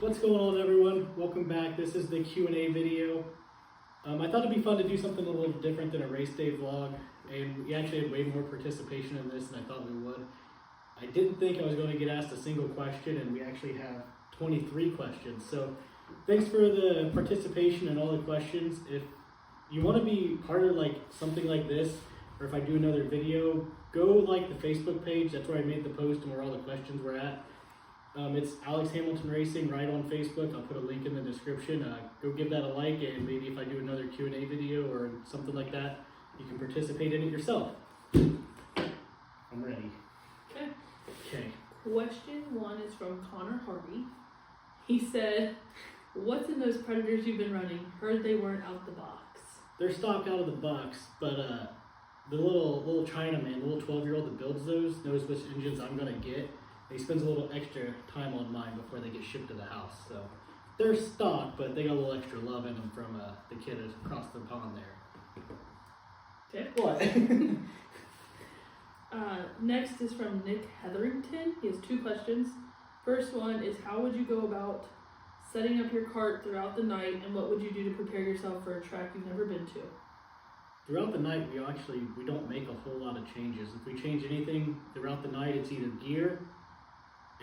What's going on, everyone? Welcome back. This is the Q&A video. I thought it'd be fun to do something a little different than a race day vlog, and we actually had way more participation in this than I thought we would. I didn't think I was going to get asked a single question, and we actually have 23 questions. So thanks for the participation and all the questions. If you want to be part of like something like this, or if I do another video, go like the Facebook page. That's where I made the post and where all the questions were at. It's Alex Hamilton Racing right on Facebook. I'll put a link in the description. Go give that a like, and maybe if I do another Q&A video or something like that, you can participate in it yourself. I'm ready. Okay. Question 1 is from Connor Harvey. He said, "What's in those Predators you've been running? Heard they weren't out the box." They're stock out of the box, but the little Chinaman, the little 12-year-old that builds those, knows which engines I'm gonna get. He spends a little extra time on mine before they get shipped to the house. So they're stock, but they got a little extra love in them from the kid across the pond there. Okay. What? Next is from Nick Hetherington. He has 2 questions. First one is, how would you go about setting up your cart throughout the night, and what would you do to prepare yourself for a track you've never been to? Throughout the night, we don't make a whole lot of changes. If we change anything throughout the night, it's either gear,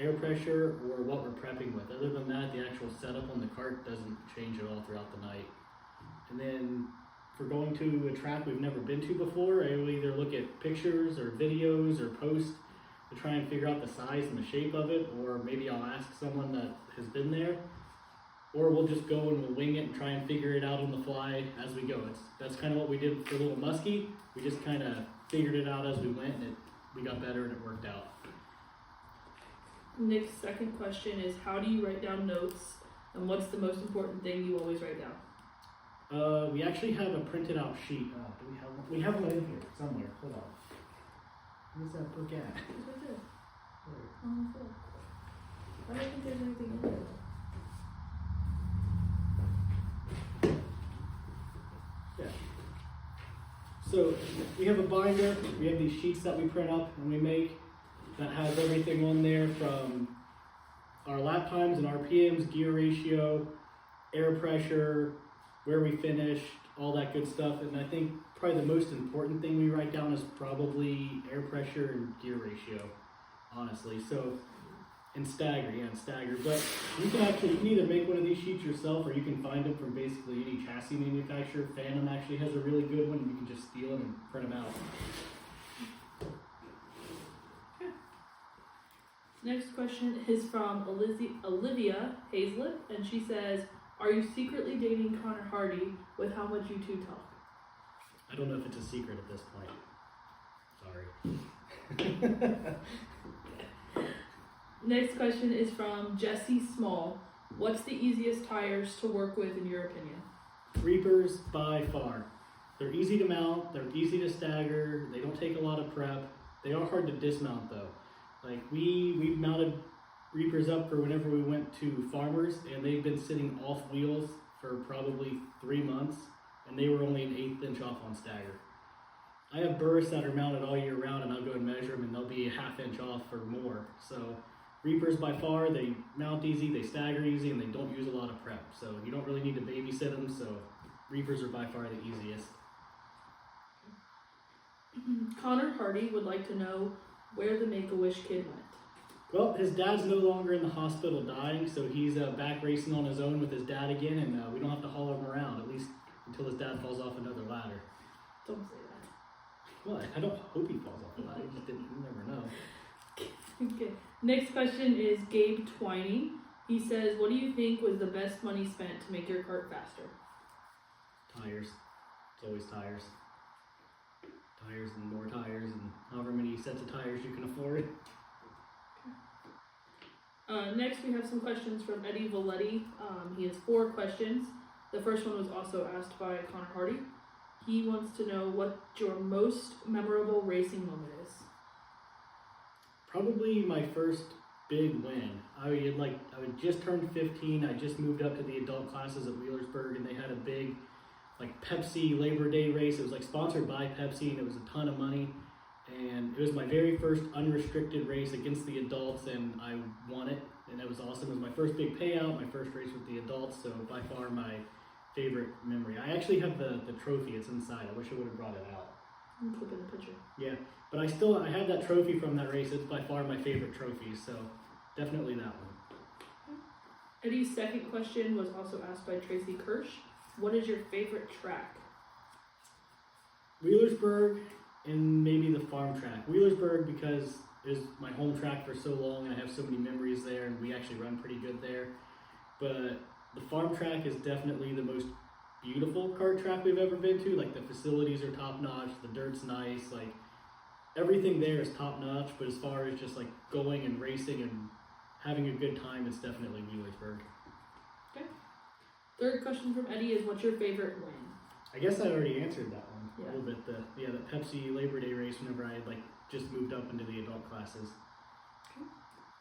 air pressure, or what we're prepping with. Other than that, the actual setup on the cart doesn't change at all throughout the night. And then if we're going to a track we've never been to before, I will either look at pictures or videos or posts to try and figure out the size and the shape of it, or maybe I'll ask someone that has been there, or we'll just go and we'll wing it and try and figure it out on the fly as we go. That's kind of what we did for Little Muskie. We just kind of figured it out as we went, and we got better and it worked out. Nick's second question is, how do you write down notes, and what's the most important thing you always write down? We actually have a printed out sheet. Do we have one? We have one in here somewhere. Hold on. Where's that book at? It's right there. Where? On the floor. I don't think there's anything in there. Yeah. So we have a binder. We have these sheets that we print up and we make that has everything on there from our lap times and RPMs, gear ratio, air pressure, where we finished, all that good stuff. And I think probably the most important thing we write down is probably air pressure and gear ratio, honestly. So, and stagger. But you can either make one of these sheets yourself, or you can find them from basically any chassis manufacturer. Phantom actually has a really good one. You can just steal them and print them out. Next question is from Olivia Hazlett, and she says, "Are you secretly dating Connor Hardy with how much you two talk?" I don't know if it's a secret at this point. Sorry. Next question is from Jesse Small. What's the easiest tires to work with in your opinion? Reapers by far. They're easy to mount, they're easy to stagger, they don't take a lot of prep. They are hard to dismount though. Like we mounted Reapers up for whenever we went to farmers, and they've been sitting off wheels for probably 3 months, and they were only an 1/8 inch off on stagger. I have burrs that are mounted all year round, and I'll go and measure them, and they'll be a 1/2 inch off or more. So Reapers by far, they mount easy, they stagger easy, and they don't use a lot of prep. So you don't really need to babysit them, so Reapers are by far the easiest. Connor Hardy would like to know where the Make-A-Wish kid went. Well, his dad's no longer in the hospital dying, so he's back racing on his own with his dad again, and we don't have to haul him around, at least until his dad falls off another ladder. Don't say that. What? I don't hope he falls off the ladder, you never know. Okay. Next question is Gabe Twining. He says, "What do you think was the best money spent to make your cart faster?" Tires. It's always tires. Tires and more tires, and however many sets of tires you can afford. Next, we have some questions from Eddie Valetti. He has 4 questions. The first one was also asked by Connor Hardy. He wants to know what your most memorable racing moment is. Probably my first big win. I had just turned 15. I just moved up to the adult classes at Wheelersburg, and they had a big Pepsi Labor Day race. It was sponsored by Pepsi, and it was a ton of money. and it was my very first unrestricted race against the adults, and I won it, and it was awesome. It was my first big payout, my first race with the adults, so by far my favorite memory. I actually have the trophy. It's inside. I wish I would have brought it out. I'm clipping the picture. Yeah, but I have that trophy from that race. It's by far my favorite trophy, so definitely that one. Eddie's second question was also asked by Tracy Kirsch. What is your favorite track? Wheelersburg and maybe the farm track. Wheelersburg because it was my home track for so long, and I have so many memories there, and we actually run pretty good there. But the farm track is definitely the most beautiful kart track we've ever been to. Like, the facilities are top notch, the dirt's nice, like everything there is top notch. But as far as just like going and racing and having a good time, it's definitely Wheelersburg. Okay. Third question from Eddie is, what's your favorite win? I guess I already answered that one Yeah. a little bit. The Pepsi Labor Day race whenever I had like just moved up into the adult classes.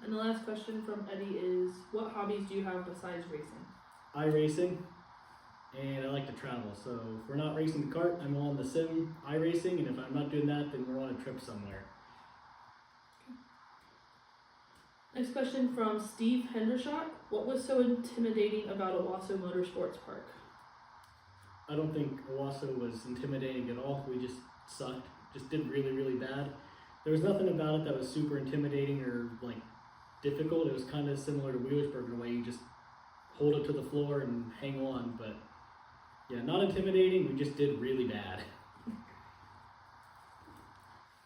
And the last question from Eddie is, what hobbies do you have besides racing? iRacing, and I like to travel. So if we're not racing the kart, I'm on the sim iRacing, and if I'm not doing that, then we're on a trip somewhere. Next question from Steve Hendershot. What was so intimidating about Owasso Motorsports Park? I don't think Owasso was intimidating at all. We just sucked, just did really, really bad. There was nothing about it that was super intimidating or like difficult. It was kind of similar to Wheelersburg in a way. You just hold it to the floor and hang on, but yeah, not intimidating. We just did really bad.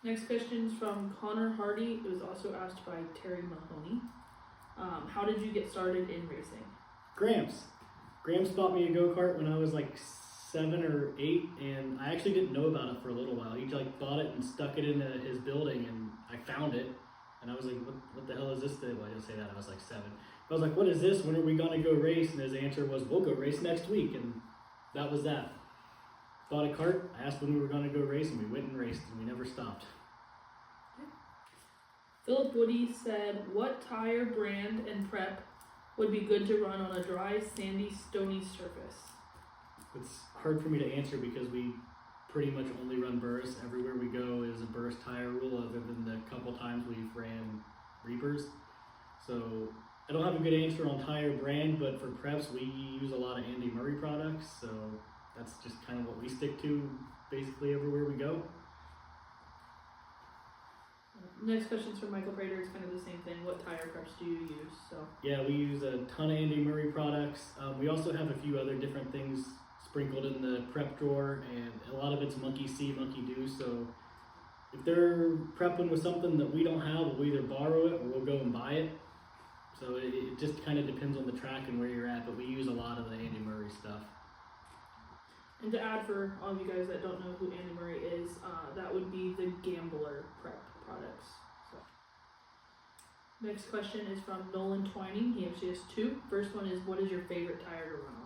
Next question is from Connor Hardy. It was also asked by Terry Mahoney. How did you get started in racing? Gramps bought me a go-kart when I was like 7 or 8, and I actually didn't know about it for a little while. He like bought it and stuck it into his building, and I found it, and I was like, what the hell is this thing? Well, I didn't say that, I was like 7. I was like, what is this? When are we gonna go race? And his answer was, we'll go race next week, and that was that. Bought a cart, I asked when we were gonna go race, and we went and raced, and we never stopped. Philip Woody said, what tire brand and prep would be good to run on a dry, sandy, stony surface? It's hard for me to answer because we pretty much only run Burrs. Everywhere we go is a Burrs tire rule, other than the couple times we've ran Reapers. So I don't have a good answer on tire brand, but for preps we use a lot of Andy Murray products, so that's just kind of what we stick to basically everywhere we go. Next question is from Michael Prater. It's kind of the same thing. What tire preps do you use? So Yeah, we use a ton of Andy Murray products. We also have a few other different things sprinkled in the prep drawer, and a lot of it's monkey see, monkey do. So if they're prepping with something that we don't have, we'll either borrow it or we'll go and buy it. So it just kind of depends on the track and where you're at, but we use a lot of the Andy Murray stuff. And to add for all of you guys that don't know who Andy Murray is, that would be the Gambler prep products. So. Next question is from Nolan Twining. He actually has 2. First one is, what is your favorite tire to run on?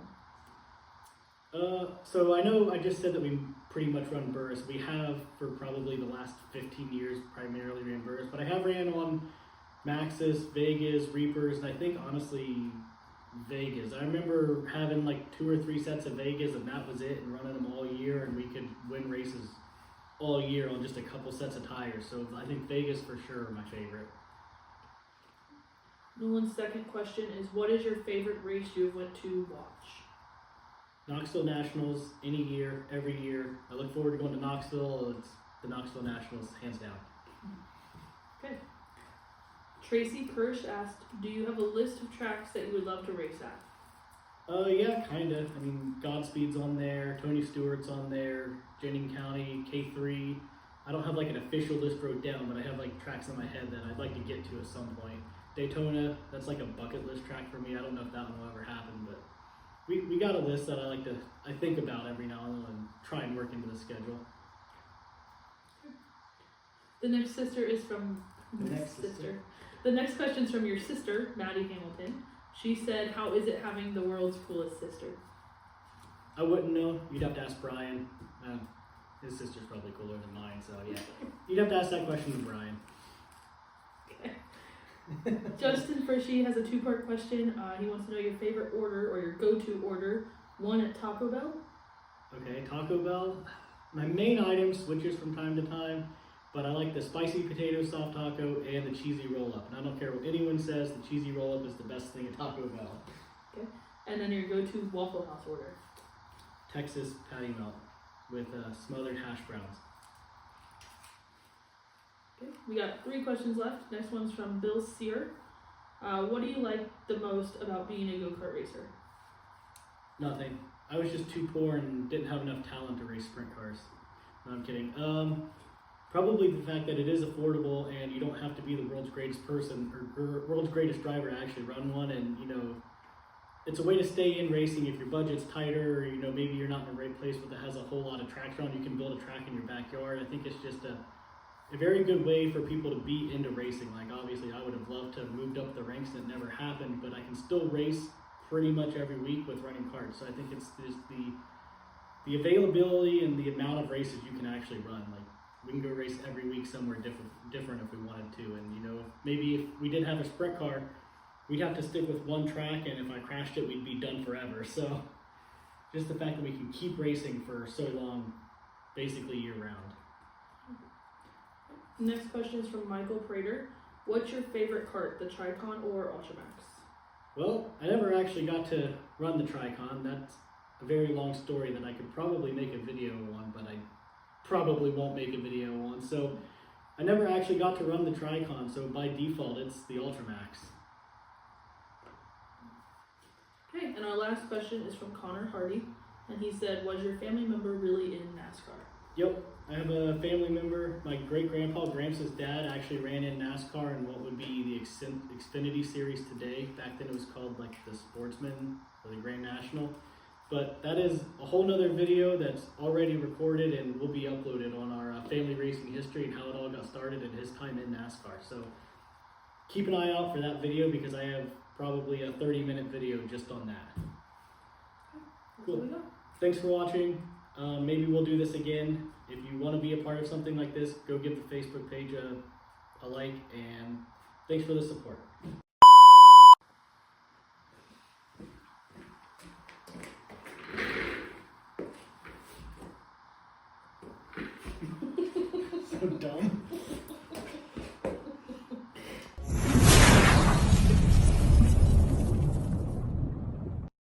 So I know I just said that we pretty much run Burrs. We have for probably the last 15 years primarily ran Burrs, but I have ran on Maxxis, Vegas, Reapers, and I think honestly Vegas. I remember having like 2 or 3 sets of Vegas, and that was it, and running them all year, and we could win races all year on just a couple sets of tires. So I think Vegas for sure are my favorite. Nolan's second question is, what is your favorite race you have went to watch? Knoxville Nationals, any year, every year. I look forward to going to Knoxville. It's the Knoxville Nationals, hands down. Okay. Tracy Kirsch asked, do you have a list of tracks that you would love to race at? Yeah, kind of. I mean, Godspeed's on there, Tony Stewart's on there, Jennings County, K3. I don't have like an official list wrote down, but I have like tracks in my head that I'd like to get to at some point. Daytona, that's like a bucket list track for me. I don't know if that one will ever happen, but we got a list that I think about every now and then and try and work into the schedule. The next sister is from The next question's from your sister, Maddie Hamilton. She said, how is it having the world's coolest sister? I wouldn't know. You'd have to ask Brian. His sister's probably cooler than mine, so yeah. You'd have to ask that question to Brian. Okay. Justin Frischie has a 2-part question. He wants to know your favorite order or your go-to order. 1 at Taco Bell. Okay, Taco Bell. My main item switches from time to time, but I like the spicy potato soft taco and the cheesy roll-up. And I don't care what anyone says, the cheesy roll-up is the best thing at Taco Bell. Okay. And then your go-to Waffle House order. Texas patty melt with smothered hash browns. Okay. We got 3 questions left. Next one's from Bill Sear. What do you like the most about being a go-kart racer? Nothing. I was just too poor and didn't have enough talent to race sprint cars. No, I'm kidding. Probably the fact that it is affordable and you don't have to be the world's greatest person or world's greatest driver to actually run one. And, you know, it's a way to stay in racing if your budget's tighter or, you know, maybe you're not in a right place but that has a whole lot of tracks around. You can build a track in your backyard. I think it's just a very good way for people to be into racing. Like, obviously, I would have loved to have moved up the ranks and it never happened, but I can still race pretty much every week with running karts. So I think it's just the availability and the amount of races you can actually run. Like, we can go race every week somewhere different if we wanted to. And, you know, maybe if we did have a sprint car, we'd have to stick with one track, and if I crashed it, we'd be done forever. So just the fact that we can keep racing for so long, basically year round. Next question is from Michael Prater. What's your favorite kart, the Tricon or Ultramax? Well, I never actually got to run the Tricon. That's a very long story that I could probably make a video on, but I probably won't make a video on. So I never actually got to run the Tricon, so by default it's the Ultramax. Okay, and our last question is from Connor Hardy, and he said, was your family member really in NASCAR? Yep, I have a family member. My great-grandpa, Gramps' dad, actually ran in NASCAR in what would be the Xfinity Series today. Back then it was called like the Sportsman or the Grand National. But that is a whole nother video that's already recorded and will be uploaded on our family racing history and how it all got started and his time in NASCAR. So keep an eye out for that video because I have probably a 30-minute video just on that. Cool. Thanks for watching. Maybe we'll do this again. If you want to be a part of something like this, go give the Facebook page a like, and thanks for the support. So dumb.